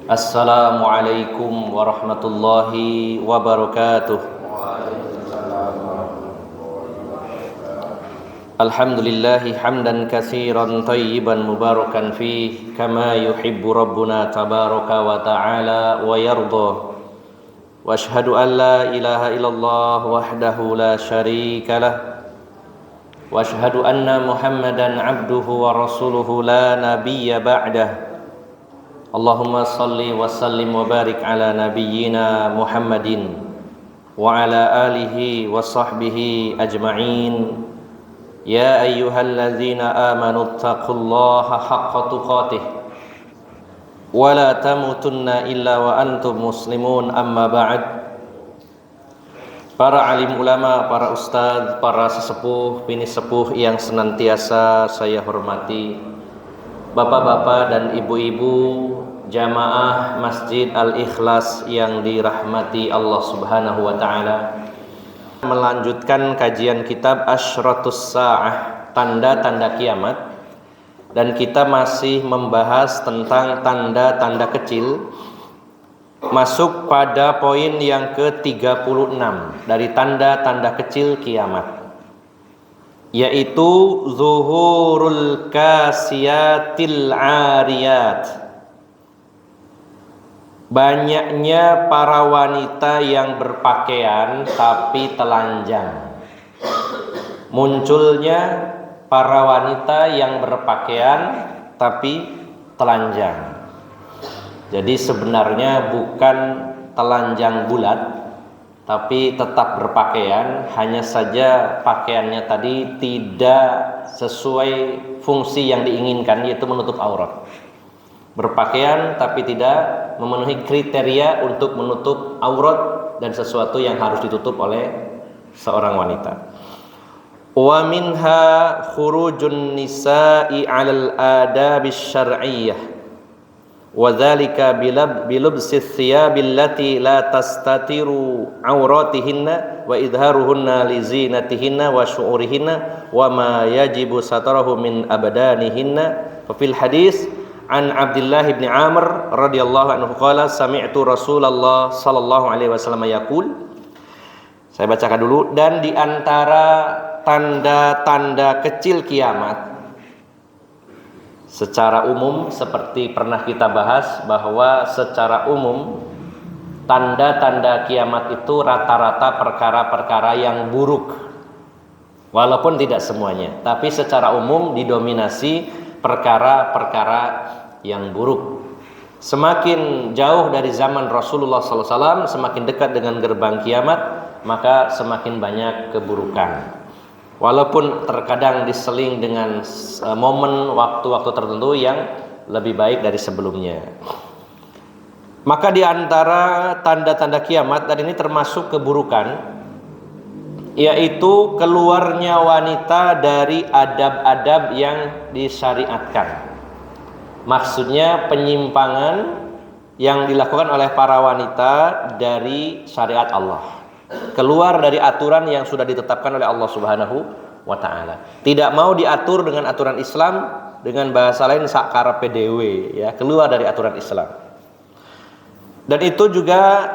Assalamualaikum warahmatullahi wabarakatuh. Alhamdulillahi hamdan katsiran thayyiban mubarakan fih kama yuhibbu rabbuna tabaraka wa ta'ala wa yarda. Wa ashhadu an la ilaha illallah wahdahu la syarika lah. Wa ashhadu anna Muhammadan abduhu wa rasuluhu la nabiyya ba'dah. Allahumma salli wa sallim wa barik ala nabiyyina Muhammadin wa ala alihi wa sahbihi ajma'in. Ya ayyuhalladzina amanu taqullaha haqqa tuqatih wa la tamutunna illa wa antum muslimun, amma ba'd. Para alim ulama, para ustadz, para sesepuh, bini sepuh yang senantiasa saya hormati, bapak-bapak dan ibu-ibu jamaah Masjid Al-Ikhlas yang dirahmati Allah Subhanahu wa taala. Melanjutkan kajian kitab Asyratus Sa'ah, tanda-tanda kiamat, dan kita masih membahas tentang tanda-tanda kecil, masuk pada poin yang ke-36 dari tanda-tanda kecil kiamat, yaitu zuhurul kasiyatil ariyat. Banyaknya para wanita yang berpakaian tapi telanjang. Munculnya para wanita yang berpakaian tapi telanjang. Jadi sebenarnya bukan telanjang bulat, tapi tetap berpakaian, hanya saja pakaiannya tadi tidak sesuai fungsi yang diinginkan, yaitu menutup aurat. Berpakaian tapi tidak memenuhi kriteria untuk menutup aurat dan sesuatu yang harus ditutup oleh seorang wanita. Wa minha khurujun nisa'i 'alal adabis syar'iyyah wa dzalika bilubsi thiyabil lati la tastatiru auratihinna wa idharuhunna li zinatihinna wa syu'urihinna wa ma yajibu satarahu min abdanihinna. Fa fil hadis an Abdullah bin Amr radhiyallahu anhu qala sami'tu Rasulullah sallallahu alaihi wasallam yaqul. Saya bacakan dulu. Dan di antara tanda-tanda kecil kiamat secara umum, seperti pernah kita bahas bahwa secara umum tanda-tanda kiamat itu rata-rata perkara-perkara yang buruk, walaupun tidak semuanya, tapi secara umum didominasi perkara-perkara yang buruk. Semakin jauh dari zaman Rasulullah SAW, semakin dekat dengan gerbang kiamat, maka semakin banyak keburukan. Walaupun terkadang diseling dengan momen waktu-waktu tertentu yang lebih baik dari sebelumnya. Maka di antara tanda-tanda kiamat, dan ini termasuk keburukan, yaitu keluarnya wanita dari adab-adab yang disyariatkan. Maksudnya penyimpangan yang dilakukan oleh para wanita dari syariat Allah, keluar dari aturan yang sudah ditetapkan oleh Allah Subhanahu wa ta'ala. Tidak mau diatur dengan aturan Islam, dengan bahasa lain sakara PDW, ya, keluar dari aturan Islam. Dan itu juga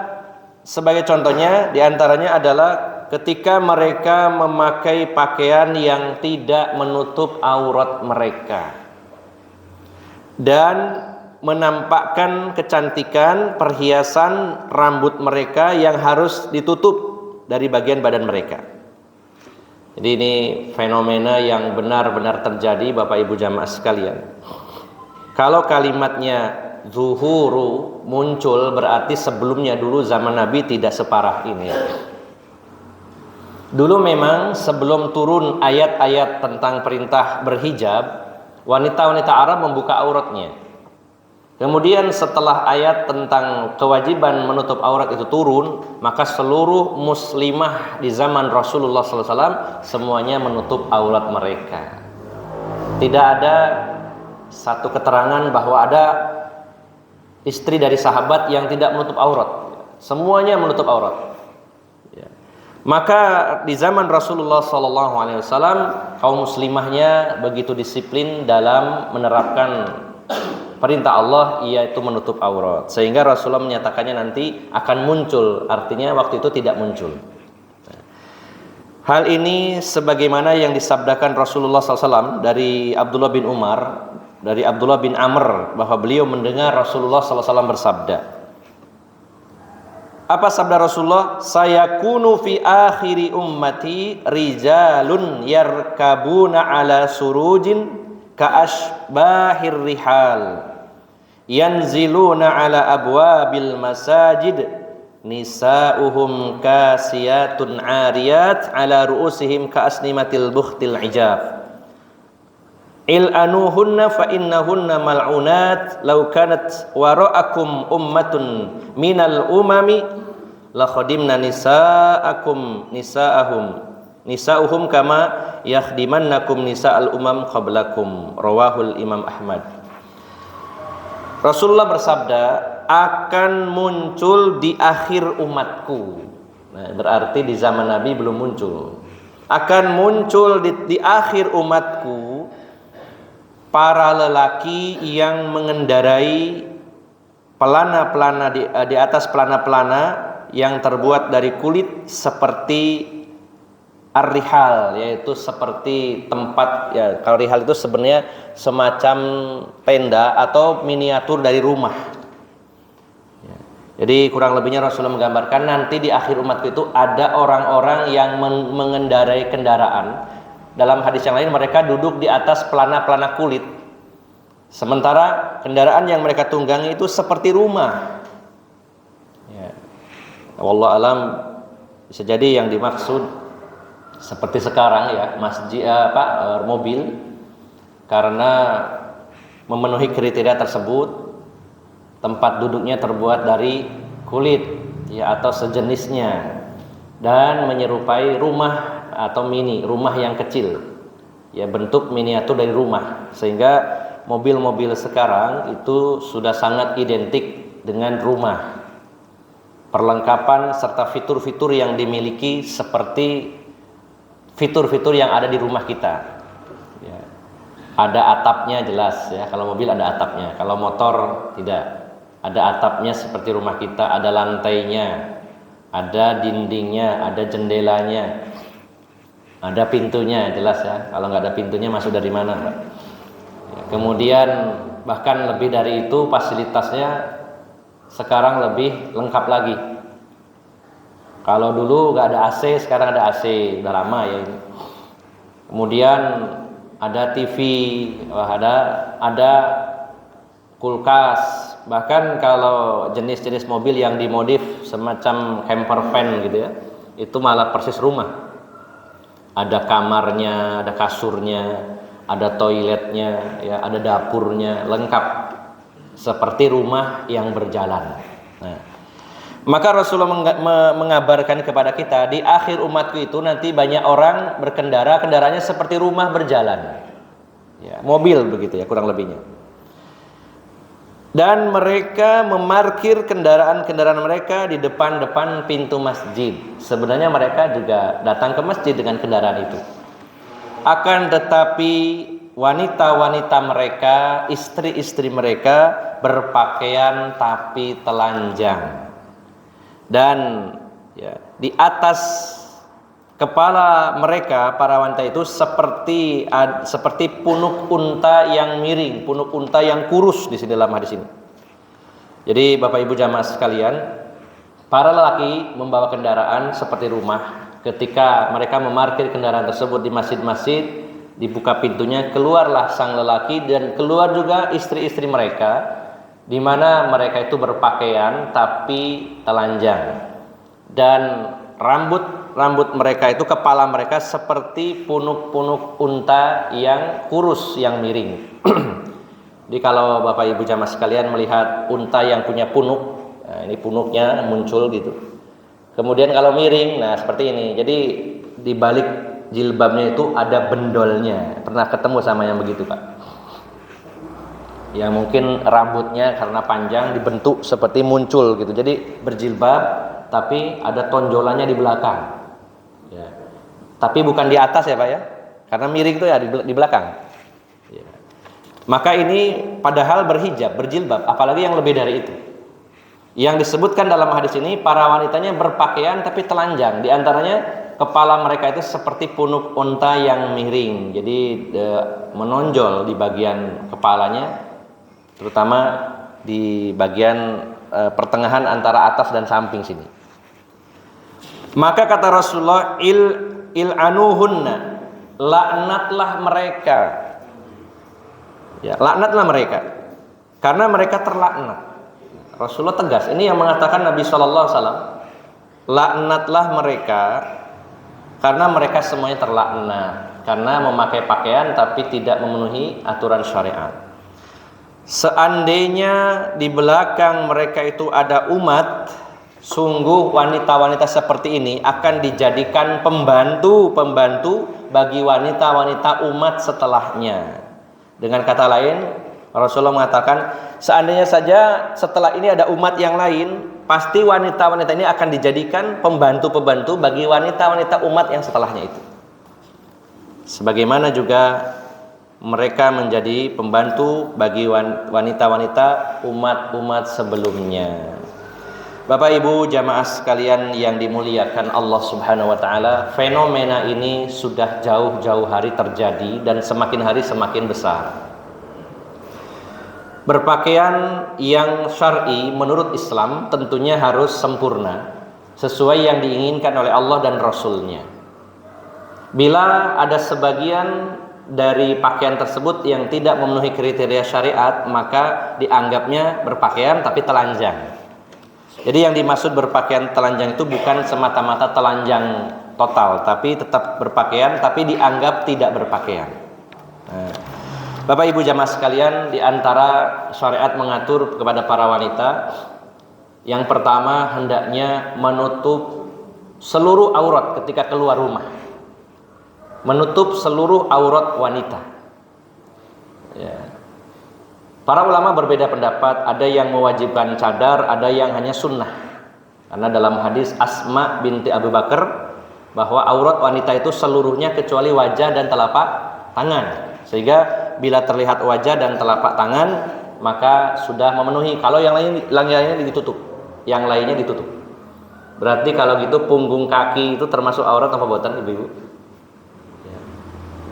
sebagai contohnya diantaranya adalah ketika mereka memakai pakaian yang tidak menutup aurat mereka dan menampakkan kecantikan perhiasan rambut mereka yang harus ditutup dari bagian badan mereka. Jadi ini fenomena yang benar-benar terjadi, Bapak Ibu jamaah sekalian. Kalau kalimatnya zuhuru muncul, berarti sebelumnya dulu zaman Nabi tidak separah ini. Dulu memang sebelum turun ayat-ayat tentang perintah berhijab, wanita-wanita Arab membuka auratnya. Kemudian setelah ayat tentang kewajiban menutup aurat itu turun, maka seluruh muslimah di zaman Rasulullah SAW semuanya menutup aurat mereka. Tidak ada satu keterangan bahwa ada istri dari sahabat yang tidak menutup aurat. Semuanya menutup aurat. Maka di zaman Rasulullah SAW kaum muslimahnya begitu disiplin dalam menerapkan perintah Allah yaitu menutup aurat. Sehingga Rasulullah menyatakannya nanti akan muncul, artinya waktu itu tidak muncul. Hal ini sebagaimana yang disabdakan Rasulullah SAW dari Abdullah bin Umar, dari Abdullah bin Amr, bahwa beliau mendengar Rasulullah SAW bersabda. Apa sabda Rasulullah? Sayakunu fi akhiri ummati rijalun yarkabuna ala surujin ka'ashbahir rihal yanziluna ala abwabil masajid nisa'uhum kasiyatun 'ariyat ala ru'usihim ka'asnimatil bukhtil ijab il'anuhunna fa innahunna mal'unat law kanat wara'akum ummatun minal umami la khadimna nisa'uhum kama yakhdimannakum nisa'al umam qablakum. Rawahul Imam Ahmad. Rasulullah bersabda, akan muncul di akhir umatku. Nah, berarti di zaman Nabi belum muncul. Akan muncul di akhir umatku para lelaki yang mengendarai pelana-pelana di atas pelana-pelana yang terbuat dari kulit seperti ar-rihal, yaitu seperti tempat, ya kalau rihal itu sebenarnya semacam tenda atau miniatur dari rumah. Jadi kurang lebihnya Rasulullah menggambarkan nanti di akhir umatku itu ada orang-orang yang mengendarai kendaraan. Dalam hadis yang lain mereka duduk di atas pelana-pelana kulit. Sementara kendaraan yang mereka tunggangi itu seperti rumah. Ya. Wallahu alam, bisa jadi yang dimaksud seperti sekarang ya, masjid mobil, karena memenuhi kriteria tersebut tempat duduknya terbuat dari kulit ya atau sejenisnya dan menyerupai rumah atau rumah yang kecil ya, bentuk miniatur dari rumah, sehingga mobil-mobil sekarang itu sudah sangat identik dengan rumah. Perlengkapan serta fitur-fitur yang dimiliki seperti fitur-fitur yang ada di rumah kita ya. Ada atapnya jelas ya, kalau mobil ada atapnya, kalau motor tidak. Ada atapnya seperti rumah kita, ada lantainya, ada dindingnya, ada jendelanya, ada pintunya jelas ya. Kalau nggak ada pintunya masuk dari mana, Pak? Ya, kemudian bahkan lebih dari itu fasilitasnya sekarang lebih lengkap lagi. Kalau dulu nggak ada AC, sekarang ada AC, udah lama ya ini. Kemudian ada TV, ada kulkas. Bahkan kalau jenis-jenis mobil yang dimodif semacam camper van gitu ya, itu malah persis rumah. Ada kamarnya, ada kasurnya, ada toiletnya, ya, ada dapurnya, lengkap seperti rumah yang berjalan. Nah, maka Rasulullah mengabarkan kepada kita di akhir umatku itu nanti banyak orang berkendara, kendaraannya seperti rumah berjalan, ya, mobil begitu ya kurang lebihnya. Dan mereka memarkir kendaraan-kendaraan mereka di depan-depan pintu masjid. Sebenarnya mereka juga datang ke masjid dengan kendaraan itu. Akan tetapi wanita-wanita mereka, istri-istri mereka berpakaian tapi telanjang. Dan ya, di atas kepala mereka para wanita itu seperti punuk unta yang miring, punuk unta yang kurus di sini dalam hadis ini. Jadi Bapak Ibu jamaah sekalian, para lelaki membawa kendaraan seperti rumah. Ketika mereka memarkir kendaraan tersebut di masjid-masjid, dibuka pintunya, keluarlah sang lelaki dan keluar juga istri-istri mereka, di mana mereka itu berpakaian tapi telanjang. Dan rambut mereka itu, kepala mereka seperti punuk-punuk unta yang kurus, yang miring. Jadi kalau Bapak Ibu jamaah sekalian melihat unta yang punya punuk, nah ini punuknya muncul gitu. Kemudian kalau miring, nah seperti ini. Jadi di balik jilbabnya itu ada bendolnya. Pernah ketemu sama yang begitu, Pak? Yang mungkin rambutnya karena panjang dibentuk seperti muncul gitu. Jadi berjilbab tapi ada tonjolannya di belakang. Ya. Tapi bukan di atas ya Pak ya, karena miring itu ya di belakang. Ya. Maka ini padahal berhijab, berjilbab, apalagi yang lebih dari itu. Yang disebutkan dalam hadis ini, para wanitanya berpakaian tapi telanjang. Di antaranya kepala mereka itu seperti punuk unta yang miring. Jadi menonjol di bagian kepalanya, terutama di bagian pertengahan antara atas dan samping sini. Maka kata Rasulullah, il'anuhunna, laknatlah mereka. Ya, laknatlah mereka, karena mereka terlaknat. Rasulullah tegas. Ini yang mengatakan Nabi Shallallahu Alaihi Wasallam. Laknatlah mereka, karena mereka semuanya terlaknat karena memakai pakaian tapi tidak memenuhi aturan syariat. Seandainya di belakang mereka itu ada umat, sungguh wanita-wanita seperti ini akan dijadikan pembantu bagi wanita-wanita umat setelahnya. Dengan kata lain, Rasulullah mengatakan, seandainya saja setelah ini ada umat yang lain, pasti wanita-wanita ini akan dijadikan pembantu-pembantu bagi wanita-wanita umat yang setelahnya itu. Sebagaimana juga mereka menjadi pembantu bagi wanita-wanita umat-umat sebelumnya. Bapak Ibu jamaah sekalian yang dimuliakan Allah Subhanahu wa taala, fenomena ini sudah jauh-jauh hari terjadi dan semakin hari semakin besar. Berpakaian yang syar'i menurut Islam tentunya harus sempurna sesuai yang diinginkan oleh Allah dan Rasul-Nya. Bila ada sebagian dari pakaian tersebut yang tidak memenuhi kriteria syariat, maka dianggapnya berpakaian tapi telanjang. Jadi yang dimaksud berpakaian telanjang itu bukan semata-mata telanjang total, tapi tetap berpakaian tapi dianggap tidak berpakaian. Nah, Bapak Ibu jamaah sekalian, di antara syariat mengatur kepada para wanita, yang pertama hendaknya menutup seluruh aurat ketika keluar rumah. Menutup seluruh aurat wanita. Ya. Para ulama berbeda pendapat, ada yang mewajibkan cadar, ada yang hanya sunnah. Karena dalam hadis Asma binti Abu Bakar bahwa aurat wanita itu seluruhnya kecuali wajah dan telapak tangan. Sehingga bila terlihat wajah dan telapak tangan, maka sudah memenuhi. Kalau yang lainnya ditutup, yang lainnya ditutup. Berarti kalau gitu punggung kaki itu termasuk aurat apa buatan ibu-ibu?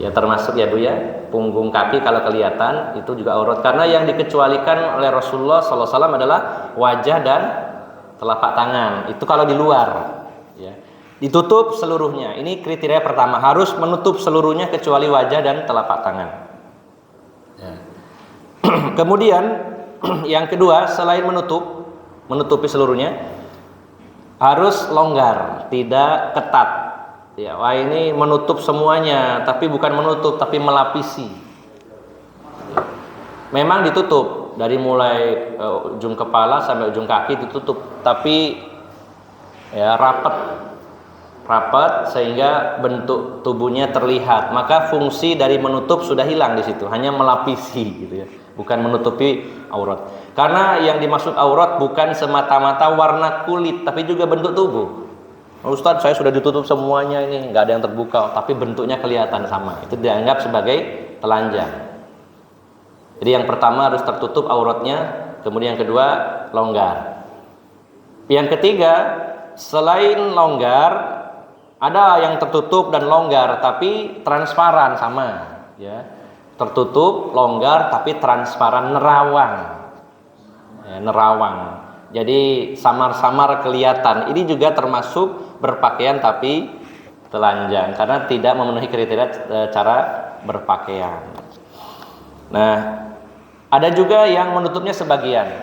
Ya termasuk ya Bu ya, punggung kaki kalau kelihatan itu juga aurat, karena yang dikecualikan oleh Rasulullah SAW adalah wajah dan telapak tangan. Itu kalau di luar, ya. Ditutup seluruhnya. Ini kriteria pertama, harus menutup seluruhnya kecuali wajah dan telapak tangan. Ya. Kemudian yang kedua, selain menutupi seluruhnya, harus longgar, tidak ketat. Ya, wah ini menutup semuanya, tapi bukan menutup, tapi melapisi. Memang ditutup dari mulai ujung kepala sampai ujung kaki ditutup, tapi ya rapat sehingga bentuk tubuhnya terlihat. Maka fungsi dari menutup sudah hilang di situ, hanya melapisi gitu ya, bukan menutupi aurat. Karena yang dimaksud aurat bukan semata-mata warna kulit, tapi juga bentuk tubuh. Ustadz, saya sudah ditutup semuanya ini, nggak ada yang terbuka, tapi bentuknya kelihatan sama. Itu dianggap sebagai telanjang. Jadi yang pertama harus tertutup auratnya, kemudian yang kedua longgar. Yang ketiga, selain longgar, ada yang tertutup dan longgar tapi transparan sama, ya. Tertutup, longgar tapi transparan, nerawang. Ya, nerawang. Jadi samar-samar kelihatan. Ini juga termasuk berpakaian tapi telanjang karena tidak memenuhi kriteria cara berpakaian. Nah, ada juga yang menutupnya sebagian.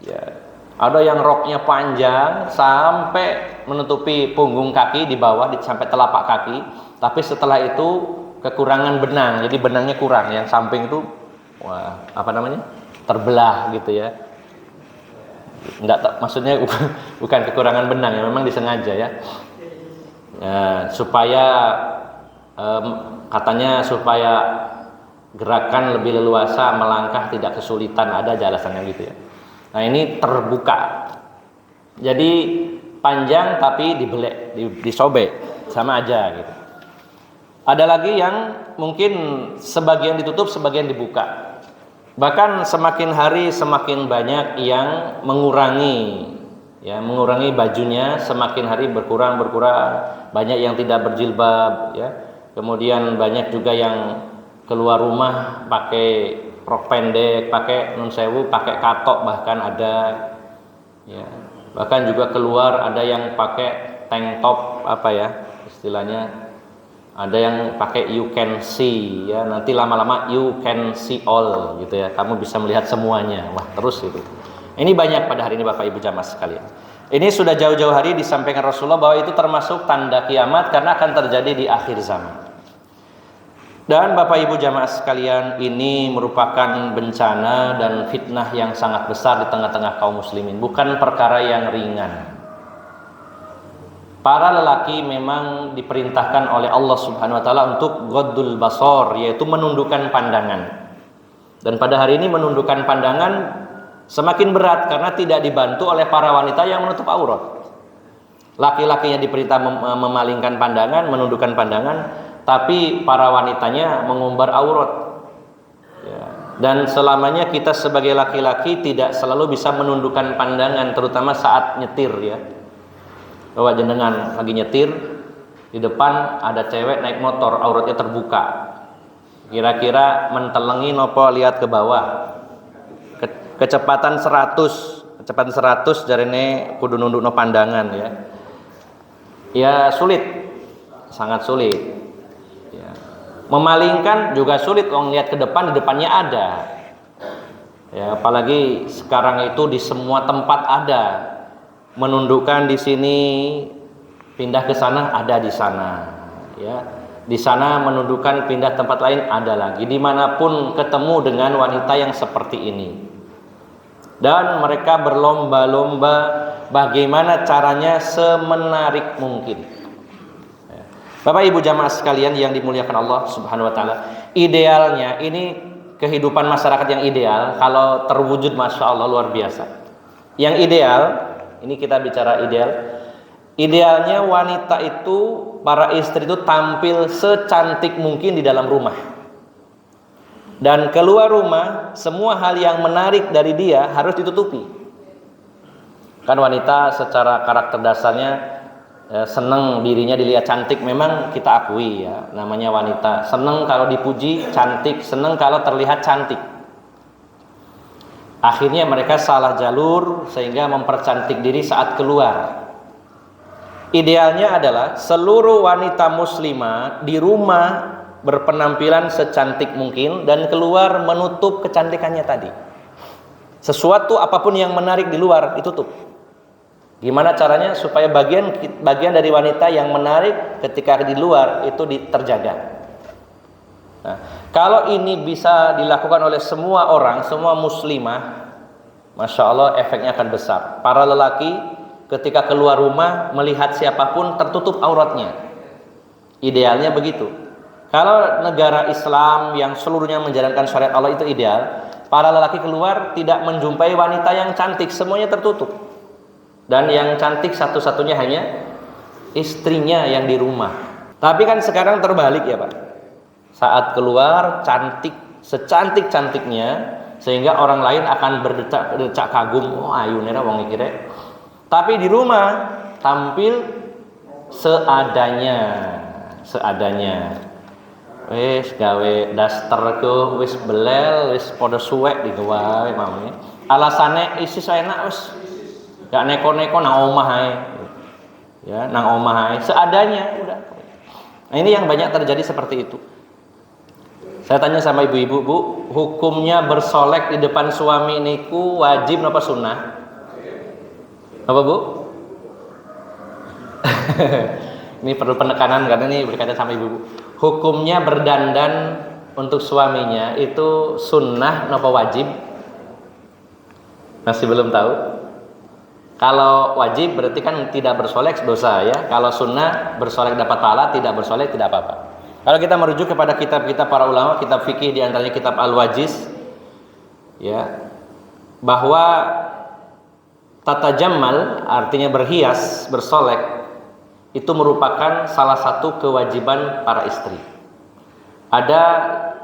Ya, ada yang roknya panjang sampai menutupi punggung kaki di bawah sampai telapak kaki, tapi setelah itu kekurangan benang. Jadi benangnya kurang, yang samping itu terbelah gitu ya. Enggak, maksudnya bukan kekurangan benang ya, memang disengaja ya. Supaya katanya supaya gerakan lebih leluasa, melangkah tidak kesulitan, ada alasannya gitu ya. Nah ini terbuka, jadi panjang tapi dibelek, disobek, sama aja gitu. Ada lagi yang mungkin sebagian ditutup, sebagian dibuka. Bahkan semakin hari semakin banyak yang mengurangi bajunya, semakin hari berkurang, banyak yang tidak berjilbab ya. Kemudian banyak juga yang keluar rumah pakai rok pendek, pakai nun sewu, pakai katok bahkan ada ya. Bahkan juga keluar ada yang pakai tank top istilahnya, ada yang pakai you can see ya, nanti lama-lama you can see all gitu ya, kamu bisa melihat semuanya. Wah, terus itu. Ini banyak pada hari ini Bapak Ibu jamaah sekalian. Ini sudah jauh-jauh hari disampaikan Rasulullah bahwa itu termasuk tanda kiamat karena akan terjadi di akhir zaman. Dan Bapak Ibu jamaah sekalian, ini merupakan bencana dan fitnah yang sangat besar di tengah-tengah kaum muslimin, bukan perkara yang ringan. Para lelaki memang diperintahkan oleh Allah Subhanahu wa taala untuk ghaddul basar, yaitu menundukkan pandangan. Dan pada hari ini menundukkan pandangan semakin berat karena tidak dibantu oleh para wanita yang menutup aurat. Laki-lakinya diperintah memalingkan pandangan, menundukkan pandangan, tapi para wanitanya mengumbar aurat. Ya. Dan selamanya kita sebagai laki-laki tidak selalu bisa menundukkan pandangan, terutama saat nyetir ya. Bahwa jenengan lagi nyetir, di depan ada cewek naik motor, auratnya terbuka. Kira-kira mentelengi nopo lihat ke bawah. Kecepatan 100 jarene kudu nundukno pandangan ya. Ya sulit, sangat sulit. Ya. Memalingkan juga sulit, wong lihat ke depan, di depannya ada. Ya, apalagi sekarang itu di semua tempat ada. Menundukkan di sini, pindah ke sana, ada di sana. Ya, di sana menundukkan, pindah tempat lain, ada lagi. Dimanapun ketemu dengan wanita yang seperti ini. Dan mereka berlomba-lomba bagaimana caranya semenarik mungkin. Bapak Ibu jamaah sekalian yang dimuliakan Allah Subhanahu wa taala, idealnya ini kehidupan masyarakat yang ideal kalau terwujud, masya Allah luar biasa. Yang ideal, ini kita bicara ideal. Idealnya wanita itu, para istri itu tampil secantik mungkin di dalam rumah. Dan keluar rumah, semua hal yang menarik dari dia harus ditutupi. Kan wanita secara karakter dasarnya senang dirinya dilihat cantik, memang kita akui ya, namanya wanita. Senang kalau dipuji, cantik, senang kalau terlihat cantik. Akhirnya mereka salah jalur sehingga mempercantik diri saat keluar. Idealnya adalah seluruh wanita muslimah di rumah berpenampilan secantik mungkin dan keluar menutup kecantikannya tadi. Sesuatu apapun yang menarik di luar ditutup. Gimana caranya supaya bagian dari wanita yang menarik ketika di luar itu terjaga. Nah, kalau ini bisa dilakukan oleh semua orang, semua muslimah, masya Allah efeknya akan besar. Para lelaki ketika keluar rumah melihat siapapun tertutup auratnya. Idealnya begitu. Kalau negara Islam yang seluruhnya menjalankan syariat Allah itu ideal, para lelaki keluar tidak menjumpai wanita yang cantik, semuanya tertutup. Dan yang cantik satu-satunya hanya istrinya yang di rumah. Tapi kan sekarang terbalik ya Pak. Saat keluar cantik, secantik-cantiknya, sehingga orang lain akan berdecak kagum, oh ayu nera wong iki rek. Tapi di rumah tampil seadanya. Wis gawe dasterku wis belel, wis padha suwek digawe mami. Alasane isi enak wis gak neko-neko nang omah ae. Ya, nang omah ae seadanya udah. Nah, ini yang banyak terjadi seperti itu. Saya tanya sama ibu-ibu, Bu, hukumnya bersolek di depan suami niku wajib napa sunnah? Apa, Bu? Ini perlu penekanan karena ini berkaitan sama ibu-ibu. Hukumnya berdandan untuk suaminya itu sunnah napa wajib? Masih belum tahu? Kalau wajib berarti kan tidak bersolek dosa ya. Kalau sunnah bersolek dapat pahala, tidak bersolek tidak apa-apa. Kalau kita merujuk kepada kitab-kitab para ulama, kitab fikih di antaranya kitab Al-Wajiz ya, bahwa tata jammal artinya berhias, bersolek itu merupakan salah satu kewajiban para istri. Ada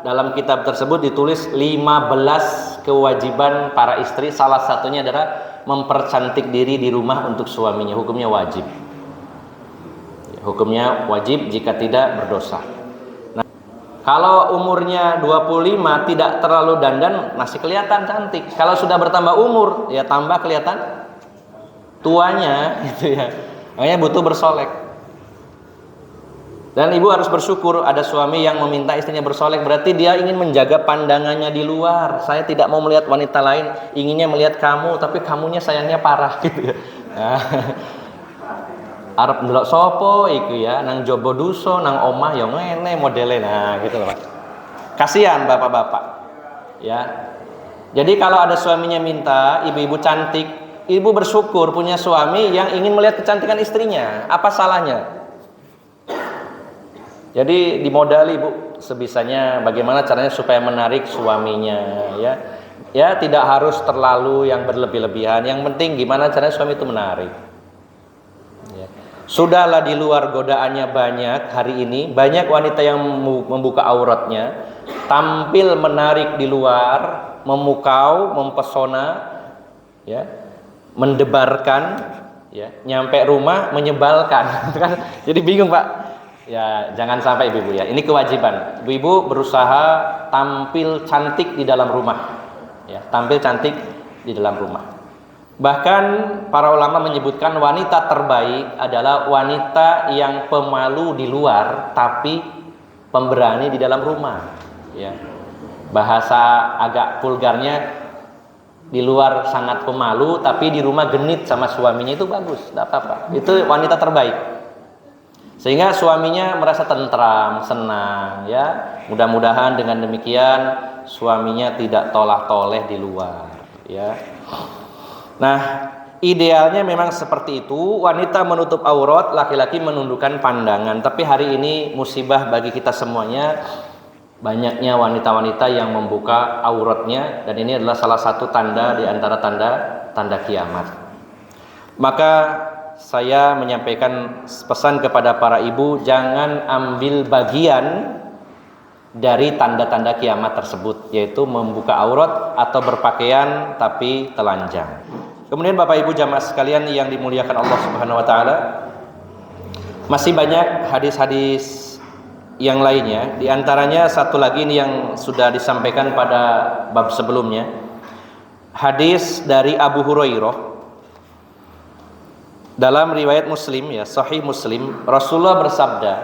dalam kitab tersebut ditulis 15 kewajiban para istri, salah satunya adalah mempercantik diri di rumah untuk suaminya. Hukumnya wajib. Hukumnya wajib, jika tidak berdosa. Nah, kalau umurnya 25 tidak terlalu dandan, masih kelihatan cantik. Kalau sudah bertambah umur, ya tambah kelihatan tuanya gitu ya. Makanya butuh bersolek. Dan ibu harus bersyukur ada suami yang meminta istrinya bersolek, berarti dia ingin menjaga pandangannya di luar. Saya tidak mau melihat wanita lain, inginnya melihat kamu, tapi kamunya sayangnya parah gitu ya. Nah, arep ndelok sopo iku ya, nang jobo duso, nang omah ya ngene modele. Nah, gitu loh, Pak. Kasihan bapak-bapak. Ya. Jadi kalau ada suaminya minta ibu-ibu cantik, ibu bersyukur punya suami yang ingin melihat kecantikan istrinya. Apa salahnya? Jadi dimodali ibu sebisanya bagaimana caranya supaya menarik suaminya ya. Ya tidak harus terlalu yang berlebih-lebihan. Yang penting gimana caranya suami itu menarik. Ya. Sudahlah di luar godaannya banyak hari ini, banyak wanita yang membuka auratnya, tampil menarik di luar, memukau, mempesona, ya, mendebarkan, ya, nyampe rumah menyebalkan. Kan jadi bingung Pak. Ya jangan sampai ibu-ibu ya. Ini kewajiban. Ibu-ibu berusaha tampil cantik di dalam rumah. Ya, tampil cantik di dalam rumah. Bahkan para ulama menyebutkan wanita terbaik adalah wanita yang pemalu di luar tapi pemberani di dalam rumah. Ya. Bahasa agak vulgarnya, di luar sangat pemalu tapi di rumah genit sama suaminya, itu bagus, tidak apa-apa. Itu wanita terbaik. Sehingga suaminya merasa tentram, senang, ya. Mudah-mudahan dengan demikian suaminya tidak tolah-toleh di luar, ya. Nah, idealnya memang seperti itu, wanita menutup aurat, laki-laki menundukkan pandangan. Tapi hari ini musibah bagi kita semuanya, banyaknya wanita-wanita yang membuka auratnya, dan ini adalah salah satu tanda di antara tanda kiamat. Maka saya menyampaikan pesan kepada para ibu, jangan ambil bagian dari tanda-tanda kiamat tersebut, yaitu membuka aurat atau berpakaian tapi telanjang. Kemudian Bapak Ibu jamaah sekalian yang dimuliakan Allah Subhanahu wa taala, masih banyak hadis-hadis yang lainnya. Di antaranya satu lagi ini yang sudah disampaikan pada bab sebelumnya. Hadis dari Abu Hurairah dalam riwayat Muslim, ya, Sahih Muslim, Rasulullah bersabda,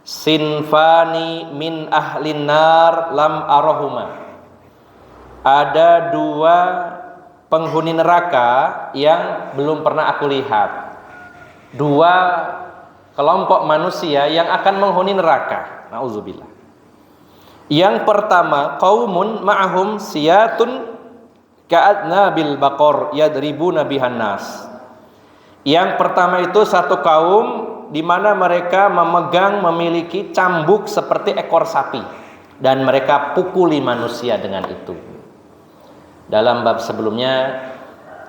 sinfani min ahlin nar lam arahuma. Ada dua penghuni neraka yang belum pernah aku lihat. Dua kelompok manusia yang akan menghuni neraka. Nauzubillah. Yang pertama, qaumun ma'ahum siyatun ka'adnabil baqar yadribuna bihan nas. Yang pertama itu satu kaum di mana mereka memiliki cambuk seperti ekor sapi dan mereka pukuli manusia dengan itu. Dalam bab sebelumnya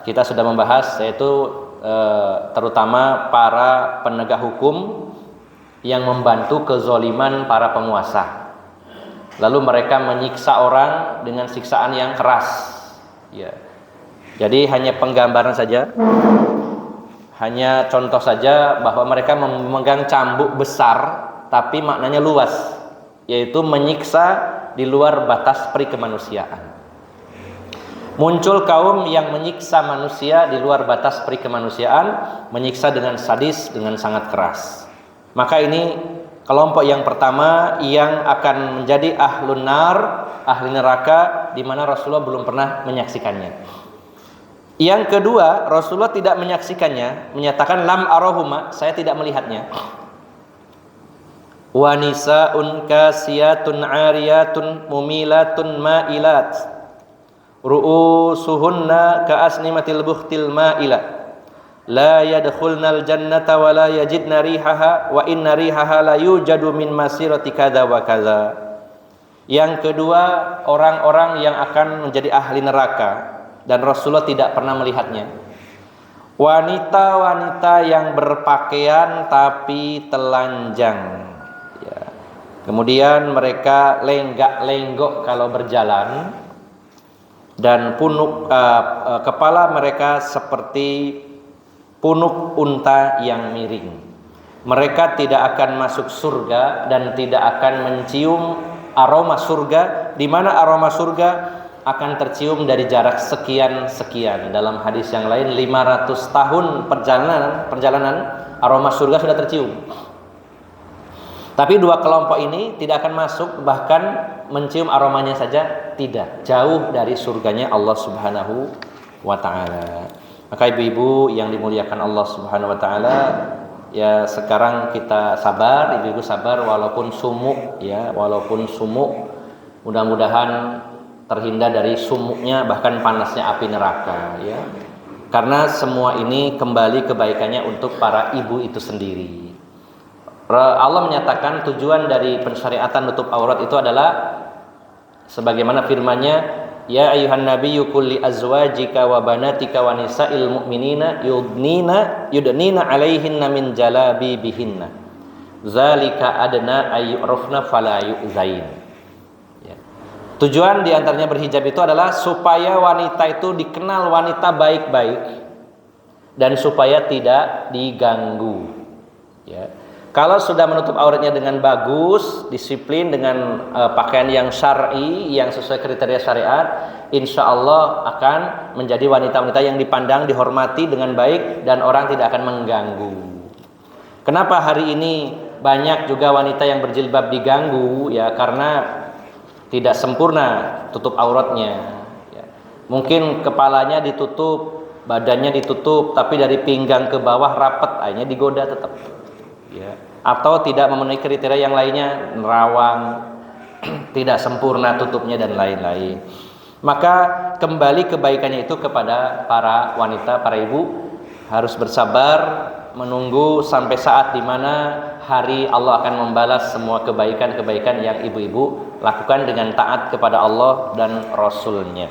kita sudah membahas, yaitu terutama para penegak hukum yang membantu kezoliman para penguasa. Lalu mereka menyiksa orang dengan siksaan yang keras. Ya. Jadi hanya penggambaran saja. Hanya contoh saja bahwa mereka memegang cambuk besar tapi maknanya luas, yaitu menyiksa di luar batas perikemanusiaan. Muncul kaum yang menyiksa manusia di luar batas perikemanusiaan, menyiksa dengan sadis, dengan sangat keras. Maka ini kelompok yang pertama yang akan menjadi ahlun nar, ahli neraka, di mana Rasulullah belum pernah menyaksikannya. Yang kedua, Rasulullah tidak menyaksikannya, menyatakan lam arahuma, saya tidak melihatnya. Wa nisaun kasiyatun ariyatun mumilatun ma'ilat ru'usuhunna ka'asnimatil bukhtil ma'ilat la yadkhulnal jannata wa la yajidna rihaha wa inna rihaha la yujadu min masirati kadza wa kadza. Yang kedua, orang-orang yang akan menjadi ahli neraka dan Rasulullah tidak pernah melihatnya. Wanita-wanita yang berpakaian tapi telanjang, ya. Kemudian mereka lenggak-lenggok kalau berjalan, dan kepala mereka seperti punuk unta yang miring. Mereka tidak akan masuk surga dan tidak akan mencium aroma surga, di mana aroma surga akan tercium dari jarak sekian. Dalam hadis yang lain 500 tahun perjalanan aroma surga sudah tercium. Tapi dua kelompok ini tidak akan masuk, bahkan mencium aromanya saja tidak, jauh dari surganya Allah Subhanahu wa taala. Maka ibu-ibu yang dimuliakan Allah Subhanahu wa taala, ya sekarang kita sabar, ibu-ibu sabar walaupun sumuk ya, mudah-mudahan terhindar dari sumuknya bahkan panasnya api neraka ya. Karena semua ini kembali kebaikannya untuk para ibu itu sendiri. Allah menyatakan tujuan dari pensyariatan nutup aurat itu adalah sebagaimana firman-Nya, ya ayuhan nabiyyu qul li azwajika wa banatika wa nisa'il mu'minina yudnina 'alaihinna min jalabibihinna zalika adna ayyurafna fala yu'zain. Ya. Tujuan diantaranya berhijab itu adalah supaya wanita itu dikenal wanita baik-baik dan supaya tidak diganggu. Ya. Kalau sudah menutup auratnya dengan bagus, disiplin dengan pakaian yang syar'i, yang sesuai kriteria syariat, insya Allah akan menjadi wanita-wanita yang dipandang, dihormati dengan baik dan orang tidak akan mengganggu. Kenapa hari ini banyak juga wanita yang berjilbab diganggu? Ya karena tidak sempurna tutup auratnya. Ya. Mungkin kepalanya ditutup, badannya ditutup, tapi dari pinggang ke bawah rapat, akhirnya digoda tetap. Ya. Atau tidak memenuhi kriteria yang lainnya, nerawang, tidak sempurna tutupnya dan lain-lain. Maka kembali kebaikannya itu kepada para wanita, para ibu harus bersabar menunggu sampai saat dimana hari Allah akan membalas semua kebaikan-kebaikan yang ibu-ibu lakukan dengan taat kepada Allah dan Rasul-Nya.